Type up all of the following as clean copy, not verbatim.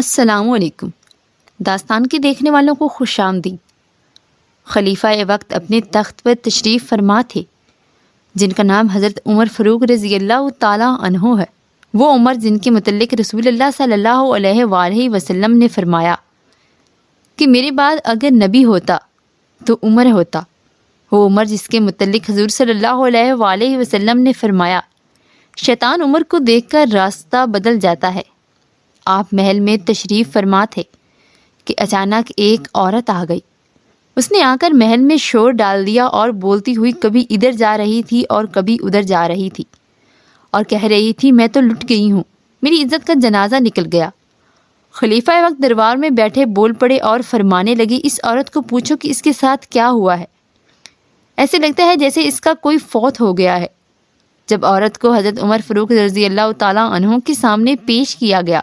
السلام علیکم۔ داستان کے دیکھنے والوں کو خوش آمدید۔ خلیفہ وقت اپنے تخت پر تشریف فرما تھے جن کا نام حضرت عمر فاروق رضی اللہ تعالیٰ عنہ ہے۔ وہ عمر جن کے متعلق رسول اللہ صلی اللہ علیہ وآلہ وسلم نے فرمایا کہ میرے بعد اگر نبی ہوتا تو عمر ہوتا۔ وہ عمر جس کے متعلق حضور صلی اللہ علیہ وآلہ وسلم نے فرمایا شیطان عمر کو دیکھ کر راستہ بدل جاتا ہے۔ آپ محل میں تشریف فرما تھے کہ اچانک ایک عورت آ گئی۔ اس نے آ کر محل میں شور ڈال دیا اور بولتی ہوئی کبھی ادھر جا رہی تھی اور کبھی ادھر جا رہی تھی اور کہہ رہی تھی میں تو لٹ گئی ہوں، میری عزت کا جنازہ نکل گیا۔ خلیفہ وقت دربار میں بیٹھے بول پڑے اور فرمانے لگے اس عورت کو پوچھو کہ اس کے ساتھ کیا ہوا ہے، ایسے لگتا ہے جیسے اس کا کوئی فوت ہو گیا ہے۔ جب عورت کو حضرت عمر فاروق رضی اللہ تعالیٰ عنہ کے سامنے پیش کیا گیا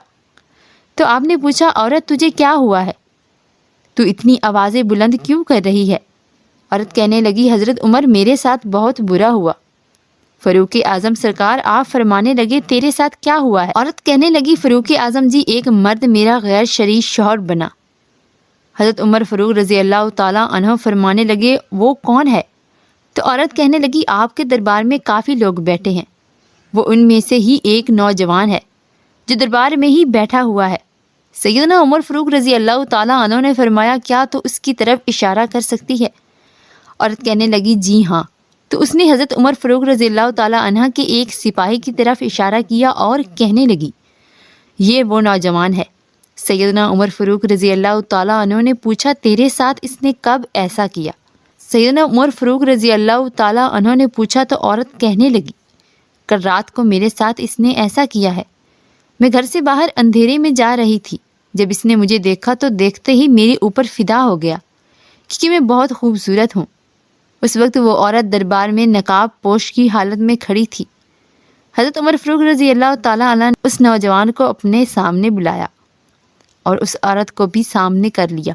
تو آپ نے پوچھا عورت تجھے کیا ہوا ہے، تو اتنی آوازیں بلند کیوں کر رہی ہے؟ عورت کہنے لگی حضرت عمر میرے ساتھ بہت برا ہوا۔ فاروق اعظم سرکار آپ فرمانے لگے تیرے ساتھ کیا ہوا ہے؟ عورت کہنے لگی فاروق اعظم جی ایک مرد میرا غیر شرعی شوہر بنا۔ حضرت عمر فاروق رضی اللہ تعالیٰ عنہ فرمانے لگے وہ کون ہے؟ تو عورت کہنے لگی آپ کے دربار میں کافی لوگ بیٹھے ہیں، وہ ان میں سے ہی ایک نوجوان ہے جو دربار میں ہی بیٹھا ہوا ہے۔ سیدنا عمر فاروق رضی اللہ تعالیٰ عنہ نے فرمایا کیا تو اس کی طرف اشارہ کر سکتی ہے؟ عورت کہنے لگی جی ہاں۔ تو اس نے حضرت عمر فاروق رضی اللہ تعالیٰ عنہ کے ایک سپاہی کی طرف اشارہ کیا اور کہنے لگی یہ وہ نوجوان ہے۔ سیدنا عمر فاروق رضی اللہ تعالیٰ عنہ نے پوچھا تیرے ساتھ اس نے کب ایسا کیا؟ سیدنا عمر فاروق رضی اللہ تعالیٰ عنہ نے پوچھا تو عورت کہنے لگی کل رات کو میرے ساتھ اس نے ایسا کیا ہے۔ میں گھر سے باہر اندھیرے میں جا رہی تھی، جب اس نے مجھے دیکھا تو دیکھتے ہی میرے اوپر فدا ہو گیا کیونکہ میں بہت خوبصورت ہوں۔ اس وقت وہ عورت دربار میں نقاب پوش کی حالت میں کھڑی تھی۔ حضرت عمر فاروق رضی اللہ تعالیٰ عنہ نے اس نوجوان کو اپنے سامنے بلایا اور اس عورت کو بھی سامنے کر لیا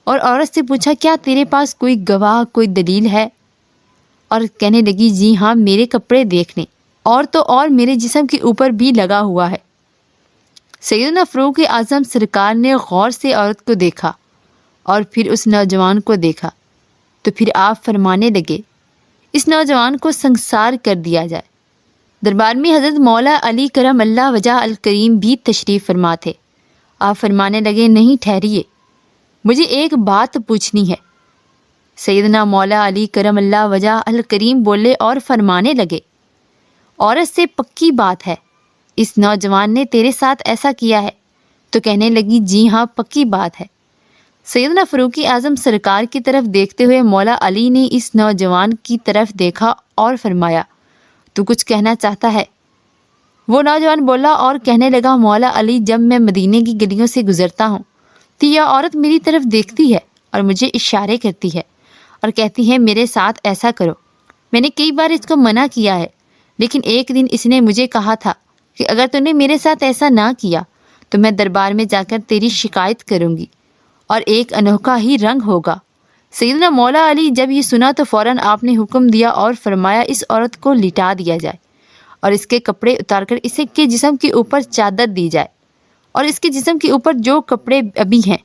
اور عورت سے پوچھا کیا تیرے پاس کوئی گواہ کوئی دلیل ہے؟ اور کہنے لگی جی ہاں میرے کپڑے دیکھنے اور تو اور میرے جسم کے اوپر بھی لگا ہوا ہے۔ سیدنا فاروق اعظم سرکار نے غور سے عورت کو دیکھا اور پھر اس نوجوان کو دیکھا تو پھر آپ فرمانے لگے اس نوجوان کو سنسار کر دیا جائے۔ دربار میں حضرت مولا علی کرم اللہ وجہ الکریم بھی تشریف فرما تھے۔ آپ فرمانے لگے نہیں ٹھہریے، مجھے ایک بات پوچھنی ہے۔ سیدنا مولا علی کرم اللہ وجہ الکریم بولے اور فرمانے لگے عورت سے پکی بات ہے، اس نوجوان نے تیرے ساتھ ایسا کیا ہے؟ تو کہنے لگی جی ہاں پکی بات ہے۔ سیدنا فاروق اعظم سرکار کی طرف دیکھتے ہوئے مولا علی نے اس نوجوان کی طرف دیکھا اور فرمایا تو کچھ کہنا چاہتا ہے؟ وہ نوجوان بولا اور کہنے لگا مولا علی جب میں مدینے کی گلیوں سے گزرتا ہوں تو یہ عورت میری طرف دیکھتی ہے اور مجھے اشارے کرتی ہے اور کہتی ہے میرے ساتھ ایسا کرو۔ میں نے کئی بار اس کو منع کیا ہے، لیکن ایک دن اس نے مجھے کہا تھا کہ اگر تم نے میرے ساتھ ایسا نہ کیا تو میں دربار میں جا کر تیری شکایت کروں گی اور ایک انوکھا ہی رنگ ہوگا۔ سیدنا مولا علی جب یہ سنا تو فوراً آپ نے حکم دیا اور فرمایا اس عورت کو لٹا دیا جائے اور اس کے کپڑے اتار کر اس کے جسم کے اوپر چادر دی جائے اور اس کے جسم کے اوپر جو کپڑے ابھی ہیں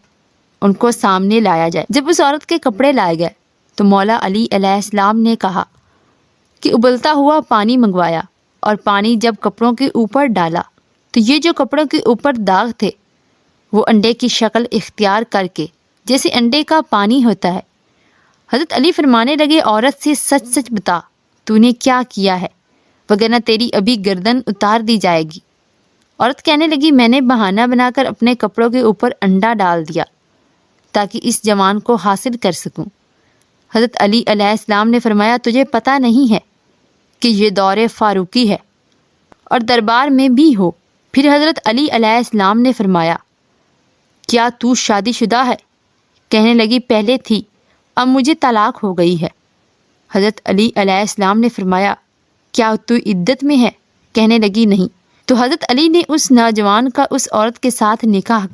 ان کو سامنے لایا جائے۔ جب اس عورت کے کپڑے لائے گئے تو مولا علی علیہ السلام نے کہا کہ ابلتا ہوا پانی منگوایا اور پانی جب کپڑوں کے اوپر ڈالا تو یہ جو کپڑوں کے اوپر داغ تھے وہ انڈے کی شکل اختیار کر کے جیسے انڈے کا پانی ہوتا ہے۔ حضرت علی فرمانے لگے عورت سے سچ سچ بتا تو نے کیا کیا ہے، وگرنہ تیری ابھی گردن اتار دی جائے گی۔ عورت کہنے لگی میں نے بہانہ بنا کر اپنے کپڑوں کے اوپر انڈا ڈال دیا تاکہ اس جوان کو حاصل کر سکوں۔ حضرت علی علیہ السلام نے فرمایا تجھے پتہ نہیں ہے کہ یہ دور فاروقی ہے اور دربار میں بھی ہو۔ پھر حضرت علی علیہ السلام نے فرمایا کیا تو شادی شدہ ہے؟ کہنے لگی پہلے تھی، اب مجھے طلاق ہو گئی ہے۔ حضرت علی علیہ السلام نے فرمایا کیا تو عدت میں ہے؟ کہنے لگی نہیں۔ تو حضرت علی نے اس نوجوان کا اس عورت کے ساتھ نکاح